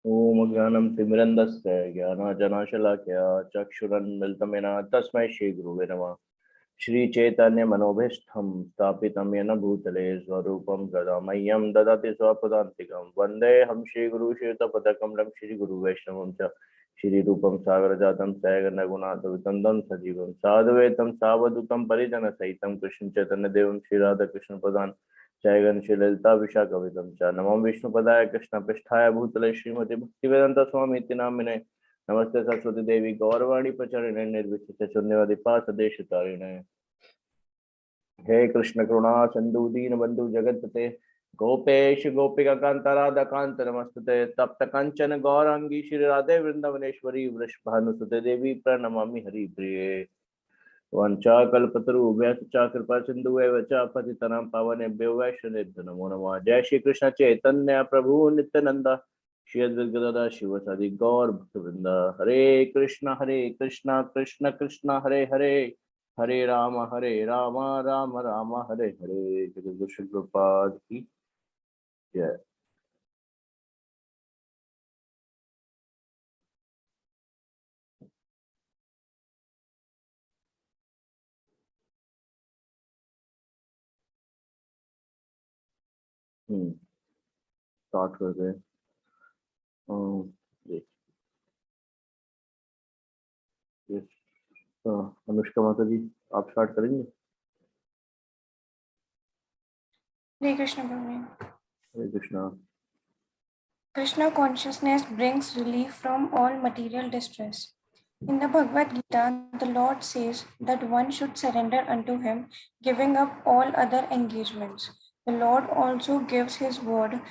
ओम ज्ञानं तिमिरन्धस्य ज्ञानाञ्जनशलाकया चक्षुरुन्मीलितं तस्मै श्रीगुरुवे नमः। श्रीचैतन्यमनोभीष्टं स्थापितं येन भूतले स्वरूपं सदा मह्यं ददाति स्वपदान्तिकं। वन्देऽहं श्रीगुरुश्रीयुतपदकमलं श्रीगुरुवैष्णवं च श्रीरूपं सागरजातं सैगनगुणातवितन्दं सजीवं साधुवेतं सावधूतं परिजनसहितं कृष्णचैतन्यदेवं श्रीराधाकृष्णपदान् जयगणशीलता विशाखविदं च नमो विष्णुपदाय कृष्णपृष्ठाय भूतले श्रीमती भक्तिवेदांत स्वामी इति नामिने नमस्ते सरस्वती देवी गौरवाणी प्रचारिणे निर्विशेष शून्यवादी पासदेशतारिणे हे कृष्ण करुणा सिंधु दीन बंधु जगतपते गोपेश गोपिका कांत राधा कांत नमस्ते तप्त कंचन गौरांगी श्री राधे वृंदावनेश्वरी वृषभानुसुते देवी प्रणमामि हरि प्रिये वंचाकल्पतरुभ्यश्च च कृपा सिन्धुभ्यः च पतितानां पावनेभ्यो वैष्णवेभ्यो नमो नमः। जय श्री कृष्ण चैतन्य प्रभु नित्यानंद श्री अद्वैत गदाधर शिवासादि गौर भक्तवृंद। हरे कृष्ण कृष्ण कृष्ण हरे हरे, हरे राम राम राम हरे हरे। जगद्गुरु श्री प्रभुपाद की जय। स्टार्ट कर दे। अनुष्का माता जी आप स्टार्ट करेंगे। Hare Krishna, Prabhu. Hare Krishna. Krishna consciousness brings relief from all material distress. In the Bhagavad Gita, the Lord says that one should surrender unto him, giving up all other engagements. The Lord also gives his word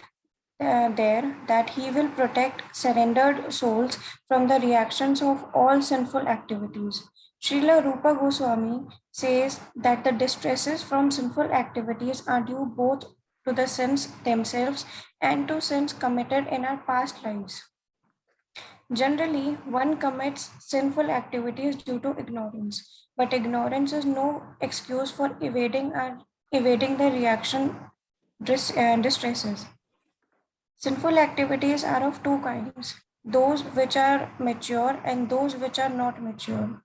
there that he will protect surrendered souls from the reactions of all sinful activities. Srila Rupa Goswami says that the distresses from sinful activities are due both to the sins themselves and to sins committed in our past lives. Generally, one commits sinful activities due to ignorance, but ignorance is no excuse for evading the reaction distresses. Sinful activities are of two kinds, those which are mature and those which are not mature.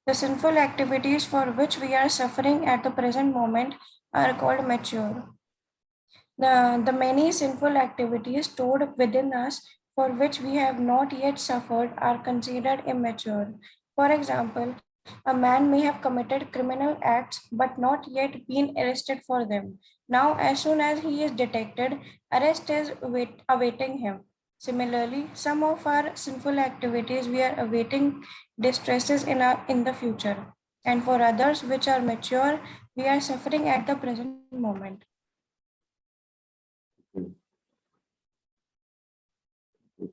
The sinful activities for which we are suffering at the present moment are called mature. The many sinful activities stored within us for which we have not yet suffered are considered immature. For example, a man may have committed criminal acts but not yet been arrested for them. Now, as soon as he is detected, arrest is awaiting him. Similarly, some of our sinful activities we are awaiting distresses in the future. And for others which are mature, we are suffering at the present moment.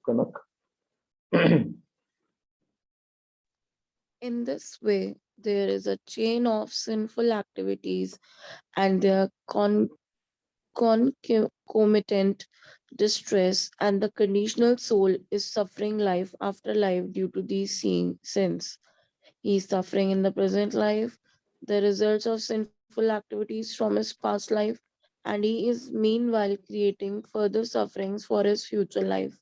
Kanak. In this way, there is a chain of sinful activities and their concomitant distress, and the conditional soul is suffering life after life due to these sins. He is suffering in the present life, the results of sinful activities from his past life, and he is meanwhile creating further sufferings for his future life.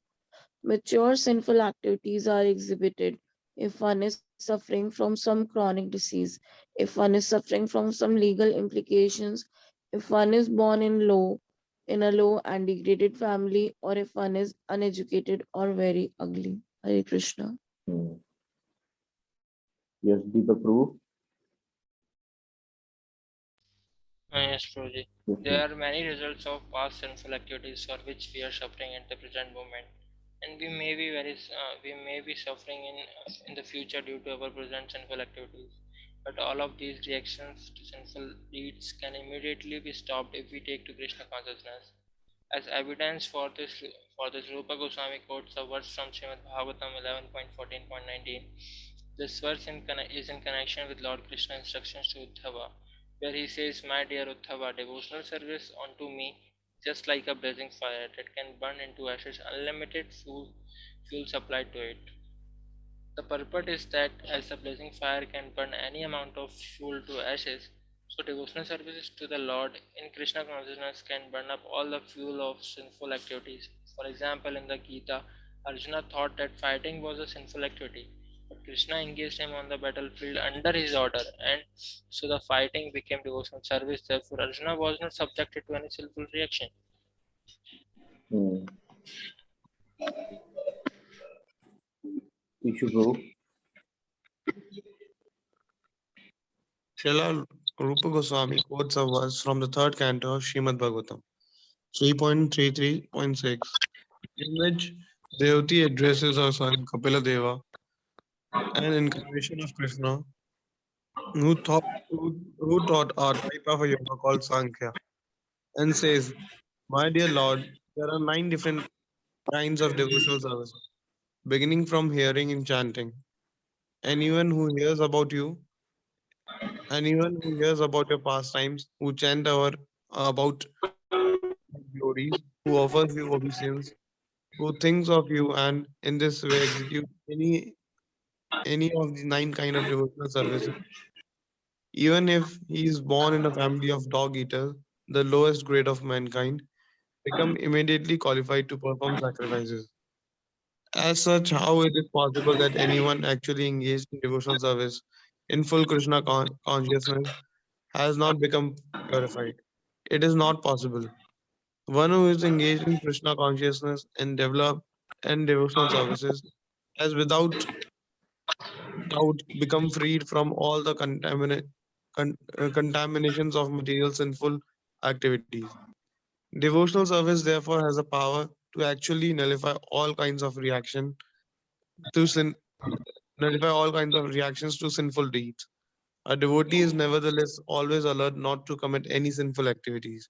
Mature sinful activities are exhibited if one is suffering from some chronic disease, if one is suffering from some legal implications, if one is born in a low and degraded family, or if one is uneducated or very ugly. Hare Krishna. Yes, Deepak Prabhu. Yes, Prabhuji. There are many results of past sinful activities for which we are suffering at the present moment, and we may be suffering in the future due to our present sinful activities. But all of these reactions to sinful deeds can immediately be stopped if we take to Krishna consciousness. As evidence for this Rupa Goswami quotes a verse from Srimad Bhagavatam 11.14.19. This verse is in connection with Lord Krishna's instructions to Uddhava, where he says, "My dear Uddhava, devotional service unto me just like a blazing fire that can burn into ashes, unlimited fuel supplied to it." The purport is that as the blazing fire can burn any amount of fuel to ashes, so devotional services to the Lord in Krishna consciousness can burn up all the fuel of sinful activities. For example, in the Gita, Arjuna thought that fighting was a sinful activity, but Krishna engaged him on the battlefield under his order, and so the fighting became devotional service. Therefore, Arjuna was not subjected to any sinful reaction. Hmm. Ishu Prabhu. Srila Rupa Goswami quotes a verse from the third canto of Srimad Bhagavatam, 3.33.6, in which Devati addresses her son Kapila Deva, an incarnation of Krishna, who taught a type of a yoga called Sankhya, and says, "My dear Lord, there are 9 different kinds of devotional service, beginning from hearing and chanting. Anyone who hears about you, anyone who hears about your pastimes, who chant about glories, who offers you obeisance, who thinks of you, and in this way execute any of the 9 kind of devotional services, even if he is born in a family of dog eaters, the lowest grade of mankind, become immediately qualified to perform sacrifices. As such, how it is possible that anyone actually engaged in devotional service in full Krishna consciousness has not become purified? It is not possible. One who is engaged in Krishna consciousness and develop and devotional services has without doubt become freed from all the contaminations of material sinful activities. Devotional service therefore has a power to actually to sin, nullify all kinds of reactions to sinful deeds. A devotee is nevertheless always alert not to commit any sinful activities.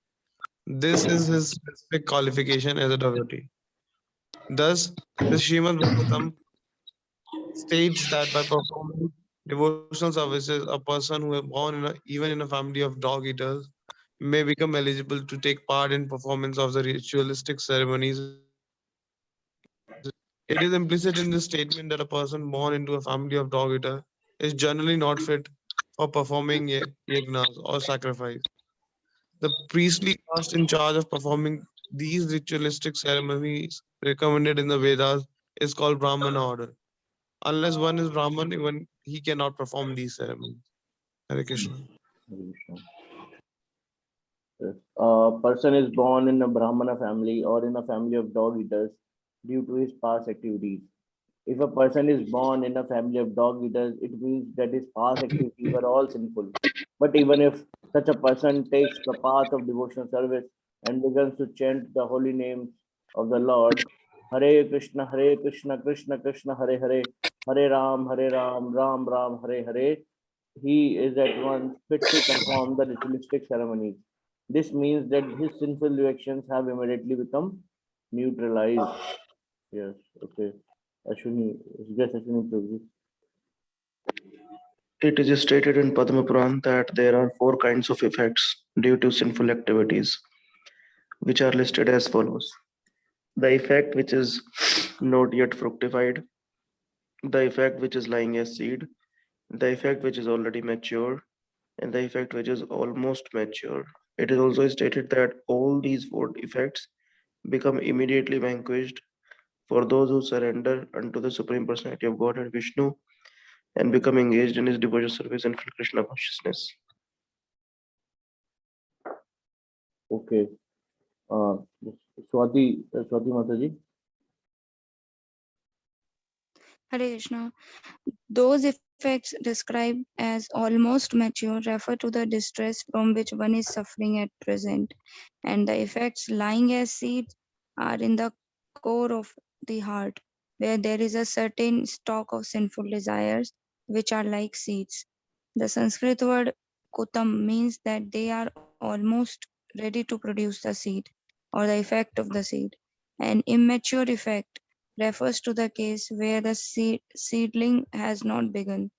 This is his specific qualification as a devotee. Thus, the Srimad Bhagavatam states that by performing devotional services, a person who is born even in a family of dog eaters may become eligible to take part in performance of the ritualistic ceremonies. It is implicit in this statement that a person born into a family of dog eater is generally not fit for performing yagnas or sacrifice. The priestly caste in charge of performing these ritualistic ceremonies recommended in the Vedas is called Brahmana order. Unless one is Brahman, even he cannot perform these ceremonies. Hare Krishna. Hare Krishna. Yes. A person is born in a Brahmana family or in a family of dog eaters due to his past activities. If a person is born in a family of dog eaters, it means that his past activities were all sinful. But even if such a person takes the path of devotional service and begins to chant the holy names of the Lord, Hare Krishna, Krishna Krishna, Hare Hare, Hare Ram, Ram Ram, Hare Hare, he is at once fit to perform the ritualistic ceremonies. This means that his sinful reactions have immediately become neutralized. Yes, okay. Ashwini, yes, Ashwini, please. It is stated in Padma Puran that there are 4 kinds of effects due to sinful activities, which are listed as follows: the effect which is not yet fructified, the effect which is lying as seed, the effect which is already mature, and the effect which is almost mature. It is also stated that all these 4 effects become immediately vanquished for those who surrender unto the Supreme Personality of Godhead Vishnu and become engaged in his devotional service and full Krishna consciousness. Okay. Yes, Swati Mataji. Hare Krishna. Those effects described as almost mature refer to the distress from which one is suffering at present, and the effects lying as seeds are in the core of the heart, where there is a certain stock of sinful desires which are like seeds. The Sanskrit word kutam means that they are almost ready to produce the seed or the effect of the seed. An immature effect refers to the case where the seedling has not begun.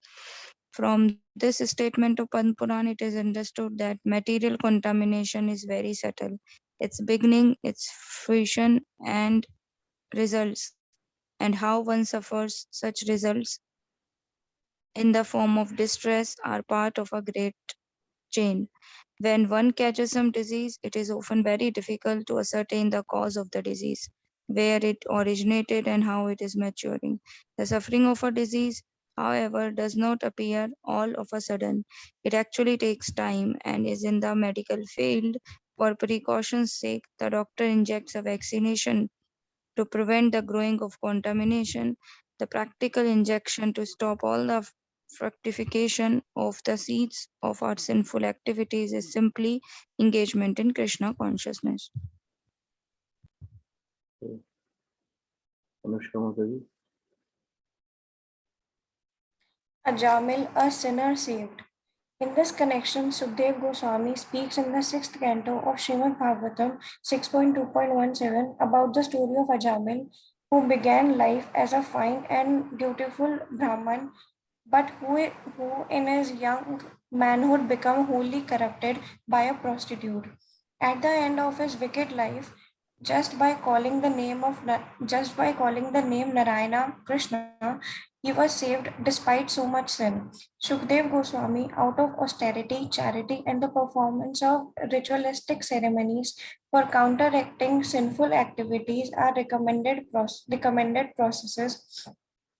From this statement of Padma Puran, it is understood that material contamination is very subtle. Its beginning, its fruition, and results, and how one suffers such results in the form of distress are part of a great chain. When one catches some disease, it is often very difficult to ascertain the cause of the disease. where it originated, and how it is maturing. The suffering of a disease, however, does not appear all of a sudden. It actually takes time and is in the medical field. For precaution's sake, the doctor injects a vaccination to prevent the growing of contamination, the practical injection to stop all the fructification of the seeds of our sinful activities is simply engagement in Krishna consciousness. Anushka Mataji. Ajamil, a sinner saved. In this connection, Sukdev Goswami speaks in the sixth canto of Srimad Bhagavatam 6.2.17 about the story of Ajamil, who began life as a fine and dutiful Brahman, but who in his young manhood became wholly corrupted by a prostitute. At the end of his wicked life, just by calling the name Narayana Krishna, he was saved despite so much sin. Shukdev Goswami, out of austerity, charity, and the performance of ritualistic ceremonies for counteracting sinful activities are recommended processes,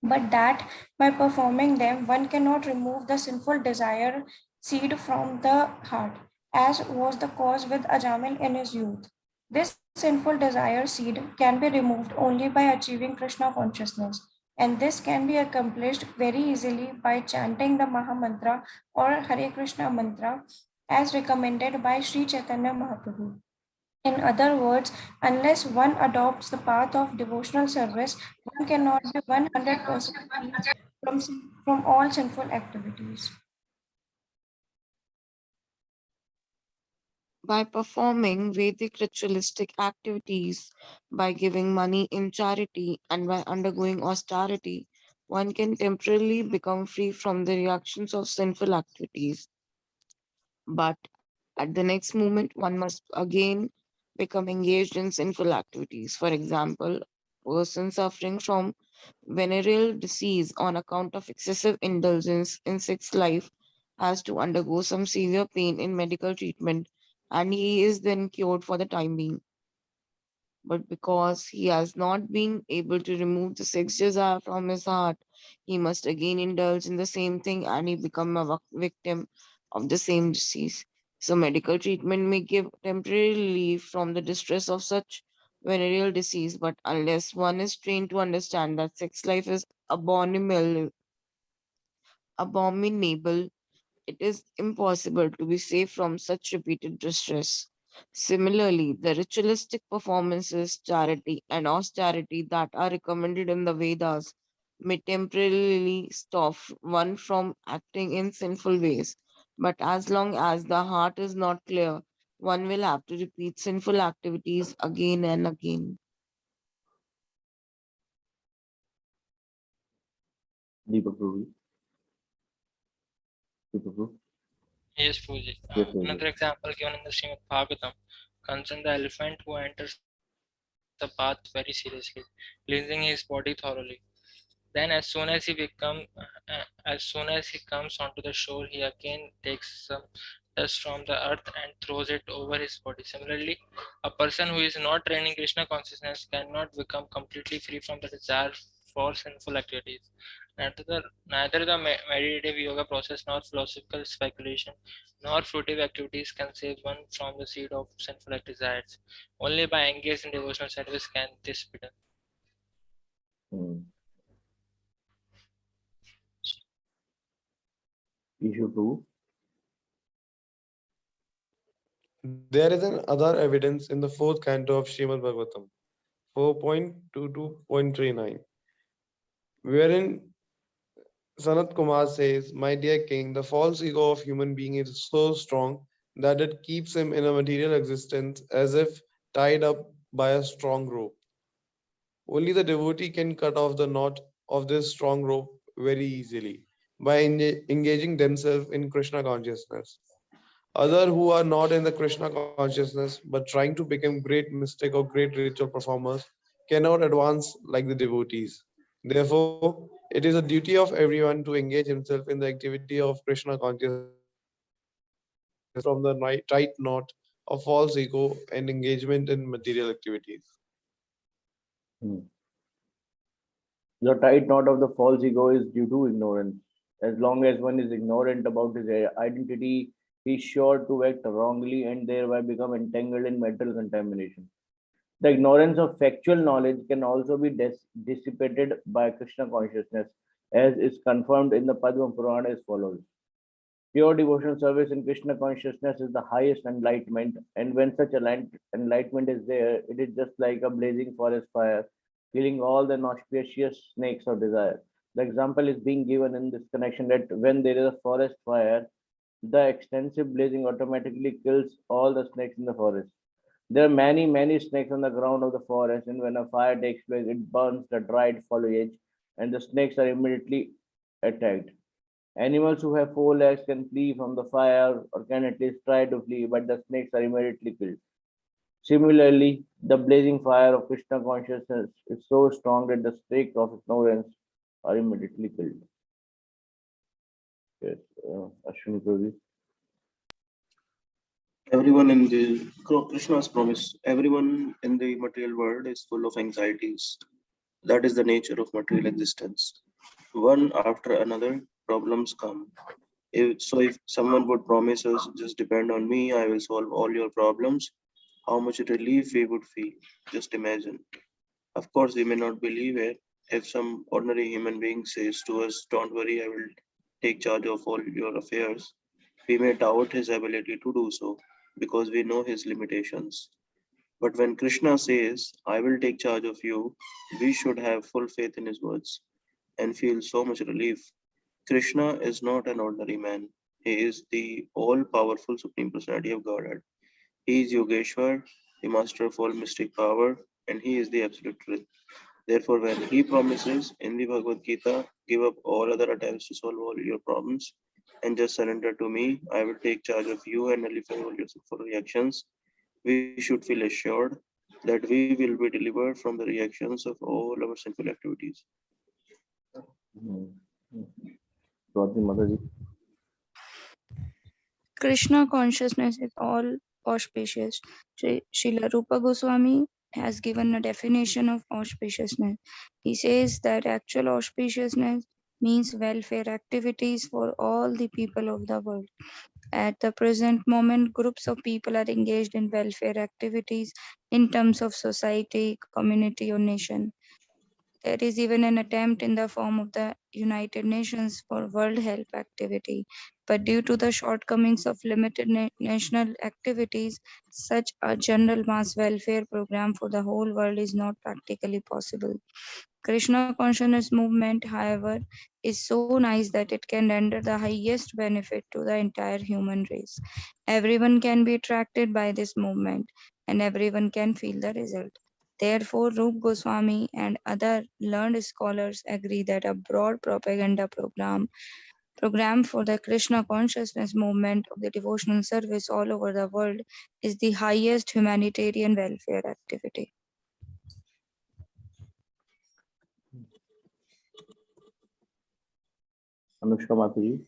but that by performing them, one cannot remove the sinful desire seed from the heart, as was the cause with Ajamil in his youth. This sinful desire seed can be removed only by achieving Krishna consciousness, and this can be accomplished very easily by chanting the Maha Mantra or Hare Krishna mantra as recommended by Sri Chaitanya Mahaprabhu. In other words, unless one adopts the path of devotional service, one cannot be 100% free from all sinful activities. By performing Vedic ritualistic activities, by giving money in charity, and by undergoing austerity, one can temporarily become free from the reactions of sinful activities. But at the next moment, one must again become engaged in sinful activities. For example, a person suffering from venereal disease on account of excessive indulgence in sex life has to undergo some severe pain in medical treatment, and he is then cured for the time being. But because he has not been able to remove the sex desire from his heart, he must again indulge in the same thing and he become a victim of the same disease. So medical treatment may give temporary relief from the distress of such venereal disease, but unless one is trained to understand that sex life is abominable, it is impossible to be safe from such repeated distress. Similarly, the ritualistic performances, charity, and austerity that are recommended in the Vedas may temporarily stop one from acting in sinful ways. But as long as the heart is not clear, one will have to repeat sinful activities again and again. Deepak Prabhu. Deepak Prabhu. Yes, Pooji. Yes, yes, Another yes. example given in the Srimad Bhagavatam concerns the elephant who enters the path very seriously, cleansing his body thoroughly. Then, as soon as he comes onto the shore, he again takes some dust from the earth and throws it over his body. Similarly, a person who is not training Krishna consciousness cannot become completely free from the desire for sinful activities. Neither the meditative yoga process, nor philosophical speculation, nor fruitive activities can save one from the seed of sinful desires. Only by engaging in devotional service can this be done. Hmm. Ishu Prabhu. There is an other evidence in the fourth canto of Srimad Bhagavatam, 4.22.39, wherein Sanat Kumar says, "My dear king, the false ego of human being is so strong that it keeps him in a material existence as if tied up by a strong rope. Only the devotee can cut off the knot of this strong rope very easily by engaging themselves in Krishna consciousness. Others who are not in the Krishna consciousness but trying to become great mystic or great ritual performers cannot advance like the devotees. Therefore, it is a duty of everyone to engage himself in the activity of Krishna consciousness from the tight knot of false ego and engagement in material activities." The tight knot of the false ego is due to ignorance. As long as one is ignorant about his identity, he is sure to act wrongly and thereby become entangled in mental contamination. The ignorance of factual knowledge can also be dissipated by Krishna consciousness, as is confirmed in the Padma Purana as follows. Pure devotional service in Krishna consciousness is the highest enlightenment, and when such enlightenment is there, it is just like a blazing forest fire, killing all the inauspicious snakes of desire. The example is being given in this connection that when there is a forest fire, the extensive blazing automatically kills all the snakes in the forest. There are many, many snakes on the ground of the forest, and when a fire takes place, it burns the dried foliage, and the snakes are immediately attacked. Animals who have four legs can flee from the fire or can at least try to flee, but the snakes are immediately killed. Similarly, the blazing fire of Krishna consciousness is so strong that the snakes of ignorance are immediately killed. Yes, Ashwini Prabhu. Everyone in the Krishna's promise, everyone in the material world is full of anxieties. That is the nature of material existence. One after another, problems come. If someone would promise us, just depend on me, I will solve all your problems, how much relief we would feel. Just imagine. Of course, we may not believe it. If some ordinary human being says to us, don't worry, I will take charge of all your affairs, we may doubt his ability to do so because we know his limitations. But when Krishna says, I will take charge of you, we should have full faith in his words and feel so much relief. Krishna is not an ordinary man. He is the all powerful Supreme Personality of Godhead. He is Yogeshwar, the master of all mystic power, and he is the absolute truth. Therefore, when he promises in the Bhagavad Gita, give up all other attempts to solve all your problems and just surrender to me, I will take charge of you and nullify all your sinful reactions. We should feel assured that we will be delivered from the reactions of all our sinful activities. Swati Mataji. Krishna consciousness is all auspicious. Srila Rupa Goswami has given a definition of auspiciousness. He says that actual auspiciousness means welfare activities for all the people of the world. At the present moment, groups of people are engaged in welfare activities in terms of society, community, or nation. There is even an attempt in the form of the United Nations for World Health Activity. But due to the shortcomings of limited national activities, such a general mass welfare program for the whole world is not practically possible. Krishna consciousness movement, however, is so nice that it can render the highest benefit to the entire human race. Everyone can be attracted by this movement and everyone can feel the result. Therefore, Rup Goswami and other learned scholars agree that a broad propaganda program for the Krishna consciousness movement of the devotional service all over the world is the highest humanitarian welfare activity. Anushka Mataji.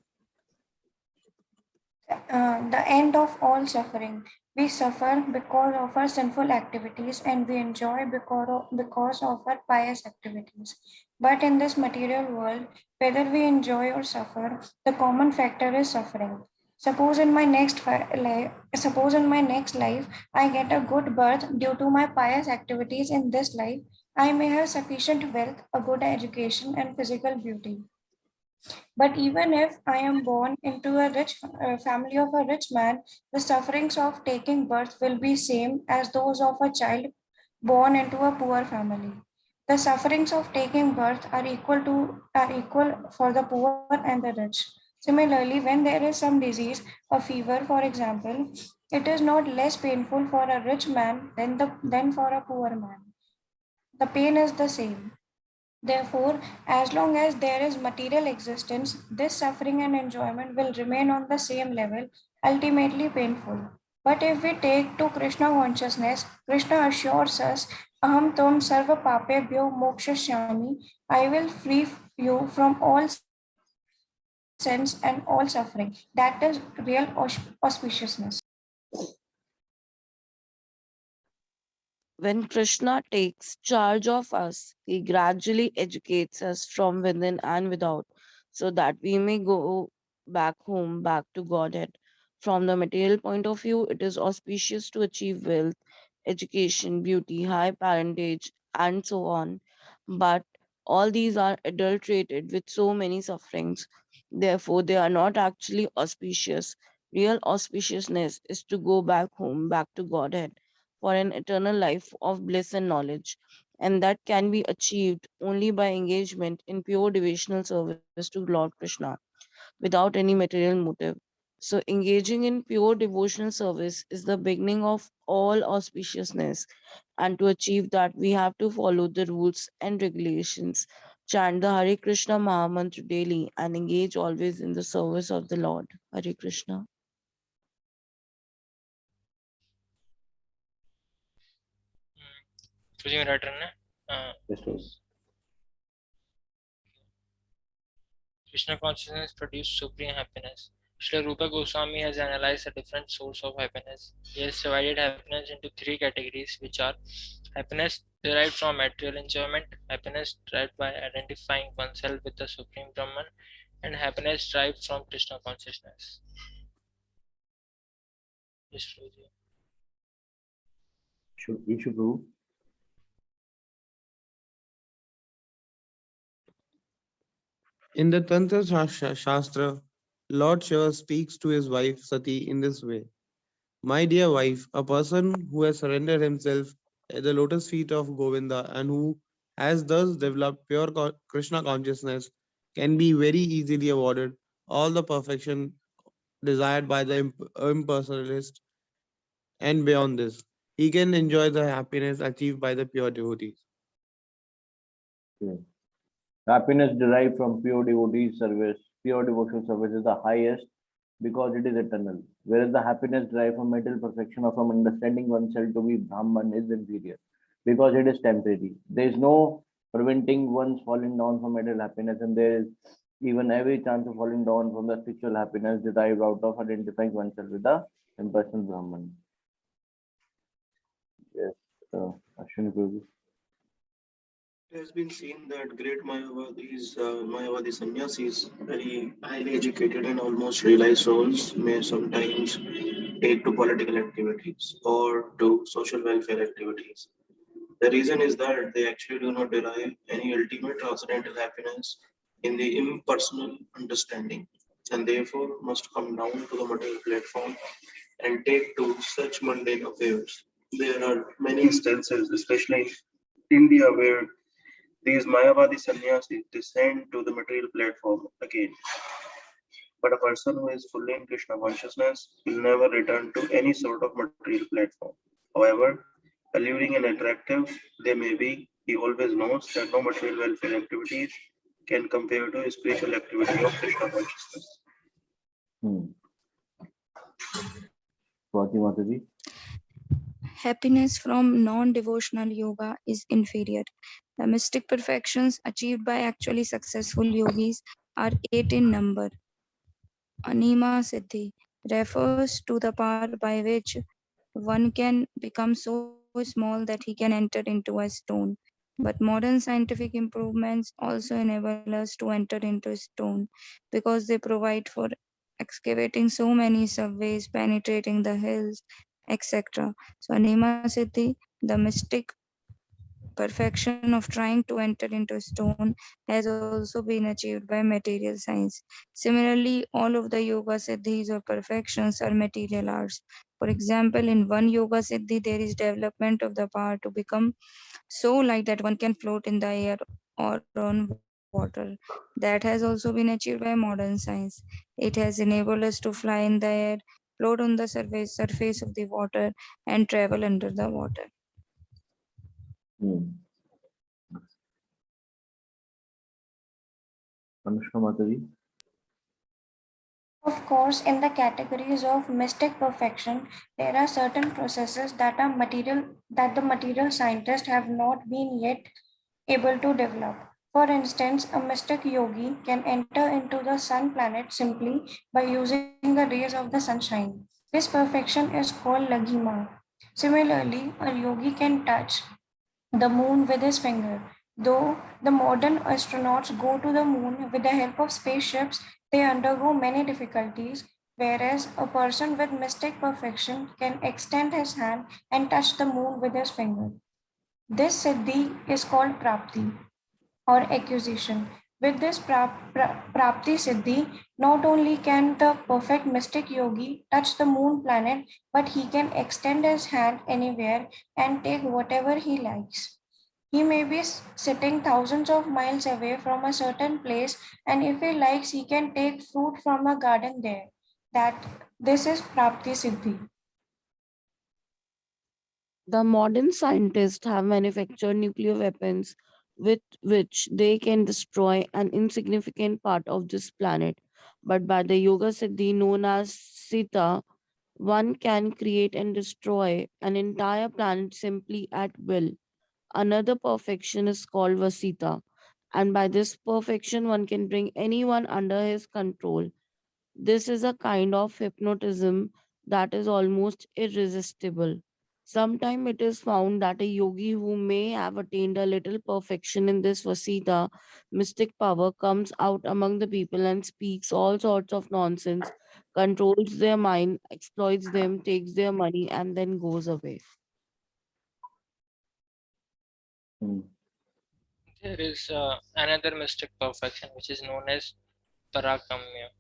The end of all suffering. We suffer because of our sinful activities and we enjoy because of our pious activities. But in this material world, whether we enjoy or suffer, the common factor is suffering. Suppose in my next life, I get a good birth due to my pious activities in this life. I may have sufficient wealth, a good education, and physical beauty. But even if I am born into a rich family of a rich man, the sufferings of taking birth will be same as those of a child born into a poor family. The sufferings of taking birth are equal for the poor and the rich. Similarly, when there is some disease, a fever, for example, it is not less painful for a rich man than for a poor man. The pain is the same. Therefore, as long as there is material existence, this suffering and enjoyment will remain on the same level, ultimately painful. But if we take to Krishna consciousness, Krishna assures us, Aham Tom Sarva Papebhyo Mokshashyami, I will free you from all sins and all suffering. That is real auspiciousness. When Krishna takes charge of us, he gradually educates us from within and without, so that we may go back home, back to Godhead. From the material point of view, it is auspicious to achieve wealth, education, beauty, high parentage, and so on. But all these are adulterated with so many sufferings. Therefore, they are not actually auspicious. Real auspiciousness is to go back home, back to Godhead for an eternal life of bliss and knowledge, and that can be achieved only by engagement in pure devotional service to Lord Krishna without any material motive. So, engaging in pure devotional service is the beginning of all auspiciousness, and to achieve that, we have to follow the rules and regulations, chant the Hare Krishna Mahamantra daily, and engage always in the service of the Lord. Hare Krishna. Choosing right turn. Yes, sir. Krishna consciousness produces supreme happiness. Srila Rupa Goswami has analyzed the different sources of happiness. He has divided happiness into three categories, which are happiness derived from material enjoyment, happiness derived by identifying oneself with the Supreme Brahman, and happiness derived from Krishna consciousness. Yes, Guruji. You should prove. In the Tantra Shastra, Lord Shiva speaks to his wife Sati in this way. My dear wife, a person who has surrendered himself at the lotus feet of Govinda and who has thus developed pure Krishna consciousness can be very easily awarded all the perfection desired by the impersonalist, and beyond this, he can enjoy the happiness achieved by the pure devotees. Okay. Happiness derived from pure devotee service, pure devotional service is the highest because it is eternal, whereas the happiness derived from material perfection or from understanding oneself to be Brahman is inferior because it is temporary. There is no preventing one's falling down from material happiness, and there is even every chance of falling down from the spiritual happiness derived out of identifying oneself with the impersonal Brahman. Yes, Ashwini Prabhu. It has been seen that great Mayavadi sannyasis, very highly educated and almost realized souls, may sometimes take to political activities or to social welfare activities. The reason is that they actually do not derive any ultimate transcendental happiness in the impersonal understanding, and therefore must come down to the material platform and take to such mundane affairs. There are many instances, especially in India, where these Mayavadi sannyasis descend to the material platform again. But a person who is fully in Krishna consciousness will never return to any sort of material platform. However alluring and attractive they may be, he always knows that no material welfare activities can compare to spiritual activity of Krishna consciousness. Swati Mataji. Happiness from non-devotional yoga is inferior. The mystic perfections achieved by actually successful yogis are 8 in number. Anima Siddhi refers to the power by which one can become so small that he can enter into a stone. But modern scientific improvements also enable us to enter into a stone because they provide for excavating so many subways, penetrating the hills, etc. So, Anima Siddhi, the mystic perfection of trying to enter into stone has also been achieved by material science. Similarly, all of the yoga siddhis or perfections are material arts. For example, in one yoga siddhi, there is development of the power to become so light that one can float in the air or on water. That has also been achieved by modern science. It has enabled us to fly in the air, float on the surface of the water, and travel under the water. Anushka Mataji. Of course, in the categories of mystic perfection, there are certain processes that are material that the material scientists have not been yet able to develop. For instance, a mystic yogi can enter into the sun planet simply by using the rays of the sunshine. This perfection is called laghima. Similarly, a yogi can touch the moon with his finger. Though the modern astronauts go to the moon with the help of spaceships, they undergo many difficulties, whereas a person with mystic perfection can extend his hand and touch the moon with his finger. This siddhi is called prapti or acquisition. With this prapti siddhi, not only can the perfect mystic yogi touch the moon planet, but he can extend his hand anywhere and take whatever he likes. He may be sitting thousands of miles away from a certain place, and if he likes, he can take fruit from a garden there. That this is prapti siddhi. The modern scientists have manufactured nuclear weapons with which they can destroy an insignificant part of this planet. But by the Yoga Siddhi known as Sita, one can create and destroy an entire planet simply at will. Another perfection is called Vasita, and by this perfection, one can bring anyone under his control. This is a kind of hypnotism that is almost irresistible. Sometimes it is found that a yogi who may have attained a little perfection in this Vasita mystic power comes out among the people and speaks all sorts of nonsense, controls their mind, exploits them, takes their money, and then goes away. Hmm. There is another mystic perfection which is known as parakamya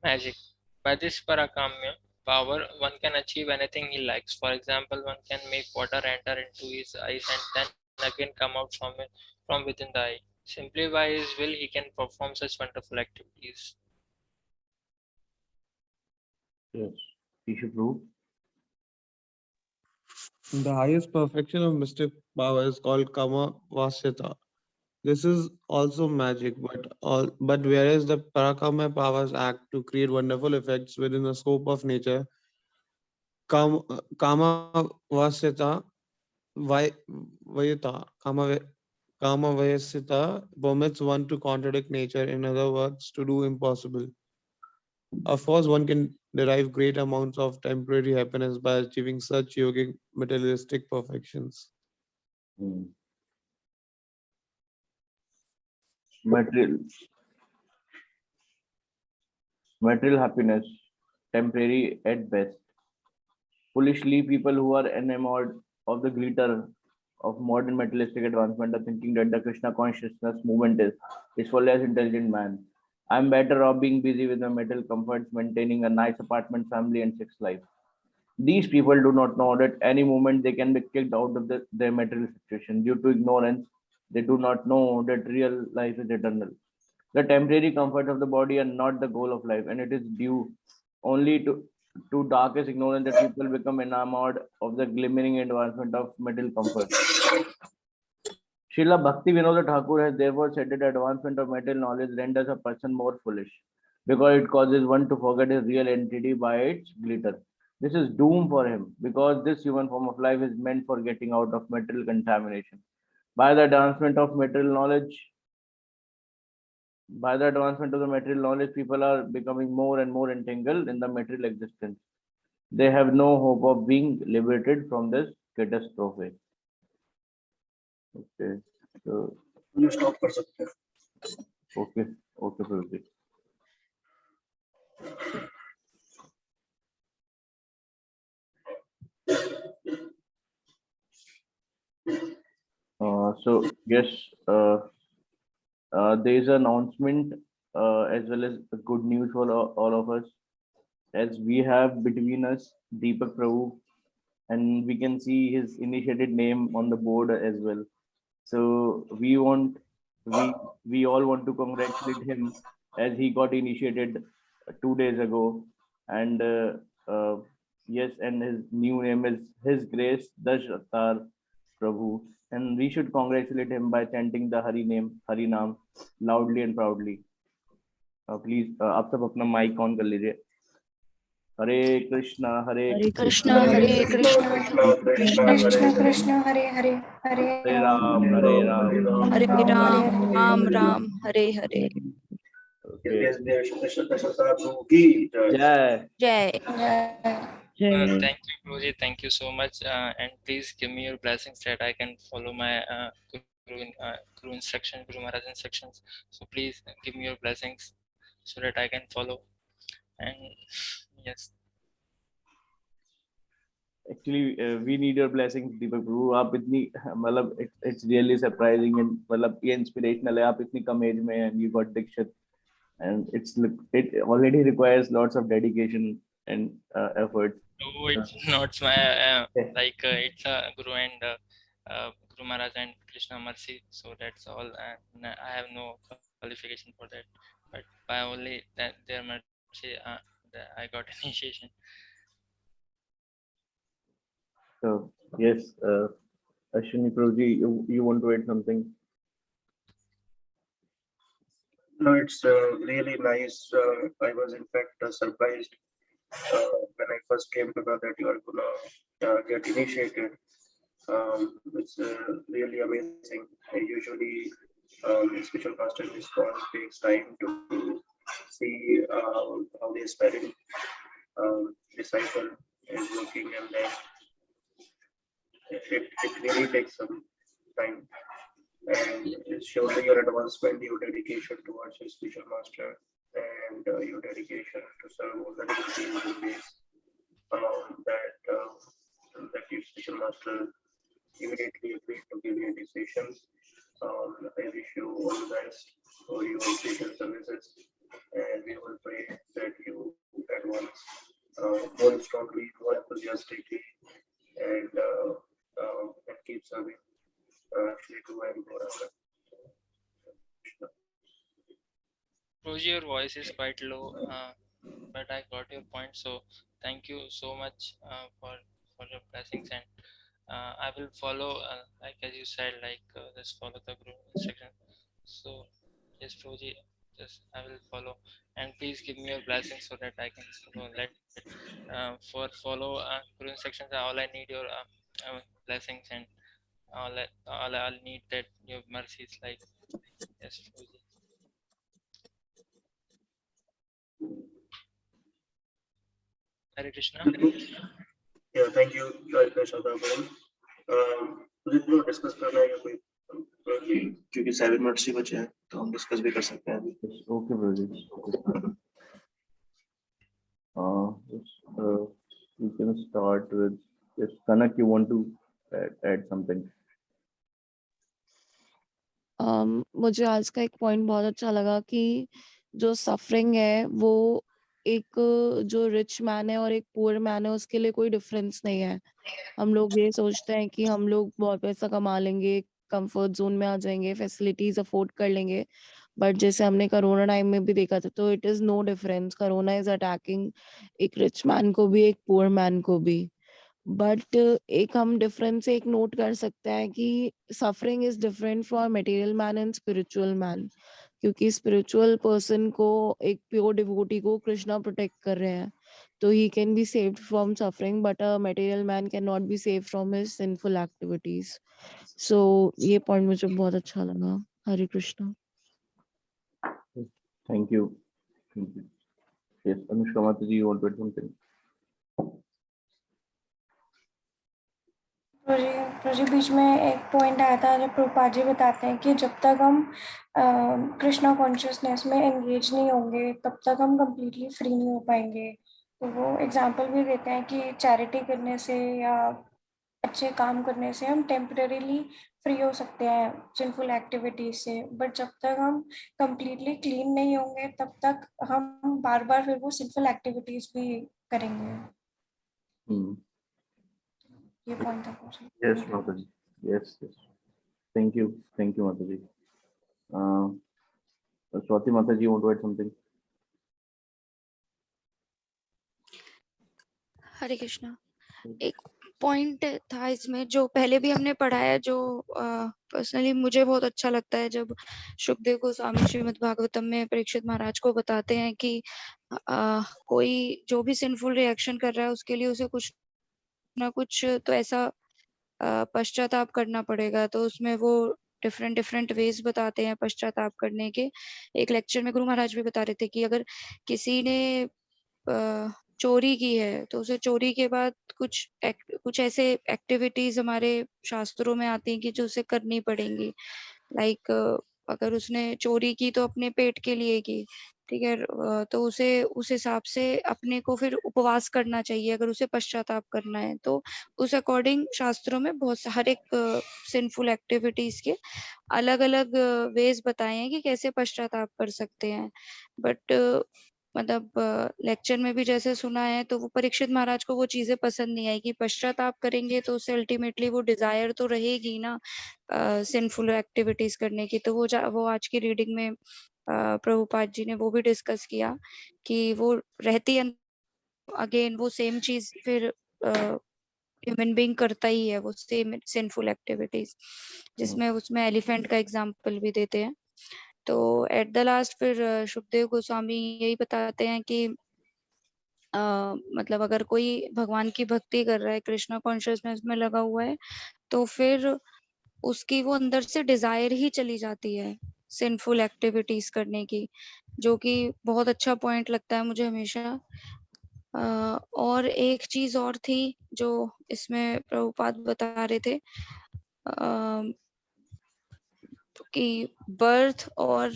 magic. By this parakamya power, one can achieve anything he likes. For example, one can make water enter into his eyes and then again come out from within the eye. Simply by his will, he can perform such wonderful activities. Yes. He should prove. The highest perfection of mystic power is called Kama Vasyata. This is also magic, but whereas the Parakama powers act to create wonderful effects within the scope of nature, Kama Vasyata Kama Vasyata permits one to contradict nature, in other words, to do impossible. Of course, one can derive great amounts of temporary happiness by achieving such yogic materialistic perfections. Hmm. Material happiness, temporary at best. Foolishly, people who are enamored of the glitter of modern materialistic advancement are thinking that the Krishna consciousness movement is for less intelligent man. I'm better off being busy with the material comforts, maintaining a nice apartment, family, and sex life. These people do not know that any moment they can be kicked out of their material situation due to ignorance. They do not know that real life is eternal. The temporary comforts of the body are not the goal of life, and it is due only to darkest ignorance that people become enamored of the glimmering advancement of material comfort. Srila Bhaktivedanta Thakur has therefore said that the advancement of material knowledge renders a person more foolish because it causes one to forget his real entity by its glitter. This is doom for him because this human form of life is meant for getting out of material contamination. By the advancement of material knowledge, by the advancement of the material knowledge, people are becoming more and more entangled in the material existence. They have no hope of being liberated from this catastrophe. Okay. So, okay. Okay, Prabhuji. So yes, there is an announcement as well as good news for all of us, as we have between us Deepak Prabhu, and we can see his initiated name on the board as well. So we all want to congratulate him as he got initiated 2 days ago, and yes, and his new name is His Grace Dash Avatar Prabhu, and we should congratulate him by chanting the Hari Naam loudly and proudly. Please, आप सब अपना mic on कर लीजिए. Hare Krishna, Hare Hare Krishna, Krishna, Hare Hare Krishna, Krishna Krishna, Hare Hare, Hare Hare Ram, Ram, Hare Ram. Hare Ram Ram, Hare Ram Hare. Ram, Hare Hare. Okay. Jai. Jai. Jai. Thank you, Guruji. Thank you so much. And please give me your blessings that I can follow my Guru instruction, Guru Maharaj instructions. So please give me your blessings so that I can follow. And yes. Actually, we need your blessings, Deepak Guru. आप इतनी मतलब it's really surprising and मतलब ये inspirational है. आप इतनी कम age में and you got diksha, and it already requires lots of dedication and effort. No, it's not my like it's a Guru and Guru Maharaj and Krishna mercy. So that's all. I have no qualification for that, but by only that their mercy, I got initiation. So yes, Ashwini Prabhuji, you want to add something? No, it's really nice. I was in fact surprised when I first came to know that you are gonna get initiated. It's really amazing. Usually, spiritual master in this course takes time to see how the aspiring disciple is looking, and then it really takes some time. And it's surely your advancement, your dedication towards your spiritual master, and your dedication to serve all the devotees in ways that your spiritual master immediately agreed to give you initiations. I wish you all the best for your spiritual services, and we will pray that you advance more strongly, more enthusiastically, and keep serving Shri Guru and Gauranga. Roji, your voice is quite low, but I got your point. So thank you so much for your blessings, and I will follow like as you said, like just follow the Guru instruction. So yes, Roji, just I will follow, and please give me your blessings so that I can follow. For follow Guru instructions, all I need your blessings, and all I'll need that your mercies. Like yes, Roji. Hare Krishna. Yeah, thank you, Shadaban. मुझे तो discuss करना है कोई क्योंकि 7 minutes ही बचे हैं तो हम डिस्कस भी कर सकते हैं अभी. Okay, Prabhuji. We can start with yes, Kanak. You want to add something? मुझे आज का एक पॉइंट बहुत अच्छा लगा कि जो सफरिंग है वो एक जो रिच मैन है और एक पुअर मैन है उसके लिए कोई डिफरेंस नहीं है. हम लोग ये सोचते हैं कि हम लोग बहुत पैसा कमा लेंगे, कंफर्ट जोन में आ जाएंगे, फैसिलिटीज अफोर्ड कर लेंगे, बट जैसे हमने कोरोना टाइम में भी देखा था तो it is no difference. Corona is attacking एक रिच मैन को भी, एक पुअर मैन को भी. बट एक हम डिफरेंस एक नोट कर सकते हैं कि suffering is different for material man and spiritual man, क्योंकि स्पिरिचुअल पर्सन को, एक प्योर डिवोटी को कृष्णा प्रोटेक्ट कर रहे हैं, तो he can be saved from suffering, but a material man can not be saved from his sinful activities. So ये point मुझे बहुत अच्छा लगा. हरे Krishna. Thank you. Yes, Anushka Mataji, you want to add something? प्रभु बीच में एक पॉइंट आया था जब प्रभुपाद जी बताते हैं कि जब तक हम कृष्णा कॉन्शियसनेस में एंगेज नहीं होंगे तब तक हम कंप्लीटली फ्री नहीं हो पाएंगे. तो वो एग्जांपल भी देते हैं कि चैरिटी करने से या अच्छे काम करने से हम टेम्परेरीली फ्री हो सकते हैं सिंफुल एक्टिविटीज से, बट जब तक हम कंप्लीटली क्लीन नहीं होंगे तब तक हम बार बार फिर वो सिंफुल एक्टिविटीज भी करेंगे. ये पॉइंट था. Yes, Mataji. Yes. Thank you, Mataji. Swati Mataji, you want to add something? हरे कृष्णा. एक पॉइंट था इसमें जो पहले भी हमने पढ़ा है, जो पर्सनली मुझे बहुत अच्छा लगता है, जब शुकदेव गोस्वामी श्रीमद् भागवतम में परीक्षित महाराज को बताते हैं कि कोई जो भी सिंफुल रिएक्शन कर रहा है उसके लिए उसे कुछ ना कुछ तो ऐसा पश्चाताप करना पड़ेगा. तो उसमें वो डिफरेंट वेज बताते हैं पश्चाताप करने के. एक लेक्चर में गुरु महाराज भी बता रहे थे कि अगर किसी ने चोरी की है तो उसे चोरी के बाद कुछ ऐसे एक्टिविटीज हमारे शास्त्रों में आती हैं कि जो उसे करनी पड़ेंगी। लाइक अगर उसने चोरी की तो अपने पेट के लिए की, ठीक है, तो उसे उस हिसाब से अपने को फिर उपवास करना चाहिए अगर उसे पश्चाताप करना है। तो उस अकॉर्डिंग शास्त्रों में हर एक सिंफुल एक्टिविटीज के अलग अलग वेज बताए हैं कि कैसे पश्चाताप कर सकते हैं। बट मतलब लेक्चर में भी जैसे सुना है तो वो परीक्षित महाराज को वो चीजें पसंद नहीं आई कि पश्चाताप करेंगे तो उससे अल्टीमेटली वो डिजायर तो रहेगी ना सिंफुल एक्टिविटीज करने की। तो वो आज की रीडिंग में प्रभुपाद जी ने वो भी डिस्कस किया कि वो रहती है अगेन वो सेम चीज फिर ह्यूमन बीइंग करता ही है वो सेम सिंफुल एक्टिविटीज, जिसमें उसमें एलिफेंट का एग्जांपल भी देते हैं। तो एट द लास्ट फिर सुखदेव गोस्वामी यही बताते हैं कि मतलब अगर कोई भगवान की भक्ति कर रहा है, कृष्णा कॉन्शियसनेस में लगा हुआ है, तो फिर उसकी वो अंदर से डिजायर ही चली जाती है सिंफुल एक्टिविटीज करने की, जो कि बहुत अच्छा पॉइंट लगता है मुझे हमेशा। और एक चीज और थी जो इसमें प्रभुपाद बता रहे थे कि बर्थ और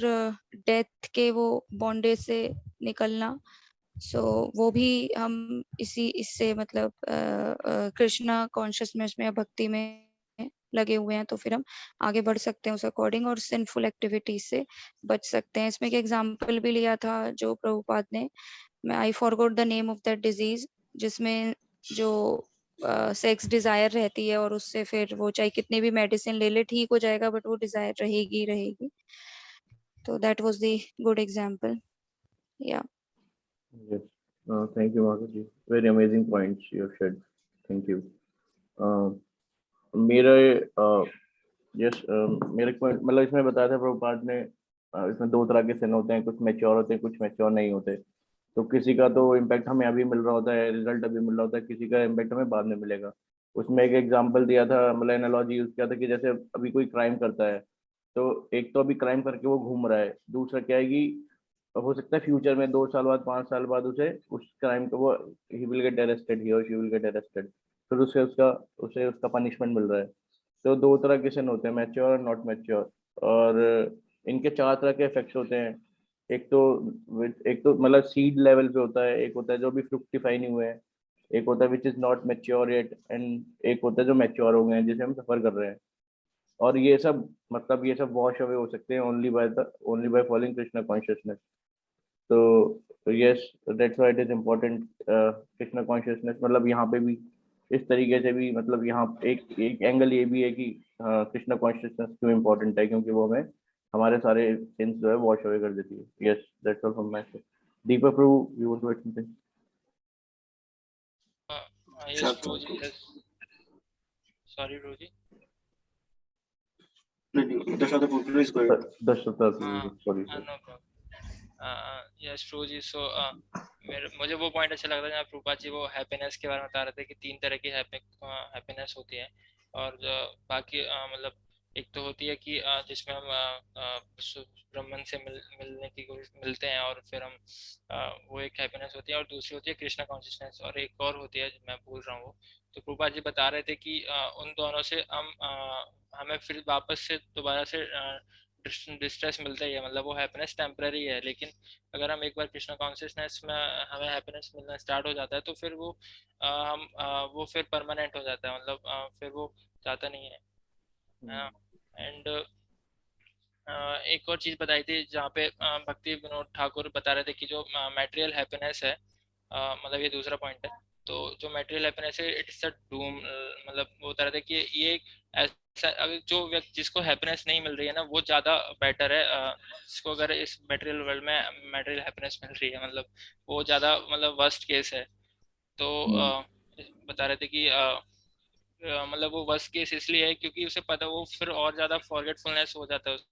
डेथ के वो बॉन्डेज से निकलना। सो वो भी हम इससे मतलब कृष्णा कॉन्शियसनेस में या भक्ति में लगे हुए हैं तो फिर हम आगे बढ़ सकते हैं उस अकॉर्डिंग और सिंफुल एक्टिविटीज से बच सकते हैं। इसमें एक एग्जांपल भी लिया था जो प्रभुपाद ने, मैं I forgot the name of that disease, जिसमें जो सेक्स डिजायर रहती है और उससे फिर वो चाहे कितनी भी मेडिसिन ले ले ठीक हो जाएगा बट वो डिजायर रहेगी रहेगी। तो that was the good example. या Yes. Thank you, Mataji. Very amazing points you have shared. Thank you. मेरे मेरे पॉइंट मतलब इसमें बताया था प्रभुपाद ने, इसमें दो तरह के सिन होते हैं, कुछ मैच्योर होते हैं, कुछ मैच्योर नहीं होते। तो किसी का तो इम्पैक्ट हमें अभी मिल रहा होता है, रिजल्ट अभी मिल रहा होता है, किसी का इम्पैक्ट हमें बाद में मिलेगा। उसमें एक एग्जांपल दिया था, मतलब एनालॉजी यूज किया था कि जैसे अभी कोई क्राइम करता है, तो एक तो अभी क्राइम करके वो घूम रहा है, दूसरा क्या है कि हो सकता है फ्यूचर में 2 साल बाद 5 साल बाद उसे उस क्राइम को वो ही विल गेट अरेस्टेड, ही और शी विल गेट अरेस्टेड, फिर उसे उसका पनिशमेंट मिल रहा है। तो दो तरह के सन होते हैं, मैच्योर और नॉट मैच्योर, और इनके 4 तरह के इफेक्ट्स होते हैं। एक तो मतलब सीड लेवल पे होता है, एक होता है जो भी फ्रुक्टिफाई नहीं हुए हैं, एक होता है which is not mature yet, and एक होता है जो मैच्योर हो गए हैं, जिसे हम सफर कर रहे हैं। और ये सब मतलब ये सब वॉश अवे हो सकते हैं only by following Krishna consciousness. तो yes, that's why it is important Krishna consciousness. मतलब यहाँ पे भी इस तरीके से भी मतलब यहाँ एक एक एंगल ये भी है कि कृष्णा कॉन्शियसनेस क्यों इम्पोर्टेंट है, क्योंकि वो हमें हमारे सारे सिंस जो है वॉश अवे कर देती है। Yes, that's all from my side. Deepak Prabhu, you want to add something? Yes, Prabhuji. Yes. Sorry, Prabhuji. Please go ahead. Dasharath Prabhu, sorry No problem. Yes प्रो जी। सो मुझे वो पॉइंट अच्छा लग रहा है जहाँ प्रभुपाद जी वो हैप्पीनेस के बारे में बता रहे थे कि 3 तरह की हैप्पीनेस होती है। और बाकी मतलब एक तो होती है कि जिसमें हम ब्रह्मन से मिलने की मिलते हैं और फिर हम वो एक हैप्पीनेस होती है, और दूसरी होती है कृष्णा कॉन्शियसनेस, और एक और होती है मैं भूल रहा हूँ वो। तो प्रभुपाद जी बता रहे थे कि उन दोनों से हमें फिर वापस से दोबारा से डिस्ट्रेस मिलता ही है, मतलब वो हैप्पीनेस टेम्पररी है। लेकिन अगर हम एक बार कृष्णा कॉन्शियसनेस में हमें हैप्पीनेस मिलना स्टार्ट हो जाता है तो फिर वो वो फिर परमानेंट हो जाता है, मतलब फिर वो जाता नहीं है। एंड एक और चीज़ बताई थी जहाँ पे भक्ति विनोद ठाकुर बता रहे थे कि जो मटेरियल हैप्पीनेस है, मतलब ये दूसरा पॉइंट है, तो जो मटेरियल हैप्पीनेस है इट इज अ डूम, मतलब वो बता रहे थे कि ये एक ऐसा, अगर जो व्यक्ति जिसको हैप्पीनेस नहीं मिल रही है ना वो ज़्यादा बेटर है, जिसको अगर इस मटेरियल वर्ल्ड में मटेरियल हैप्पीनेस मिल रही है, मतलब वो ज़्यादा मतलब वर्स्ट केस है। तो बता रहे थे कि मतलब वो वर्स्ट केस इसलिए है क्योंकि उसे पता वो फिर और ज़्यादा फॉरगेटफुलनेस हो जाता है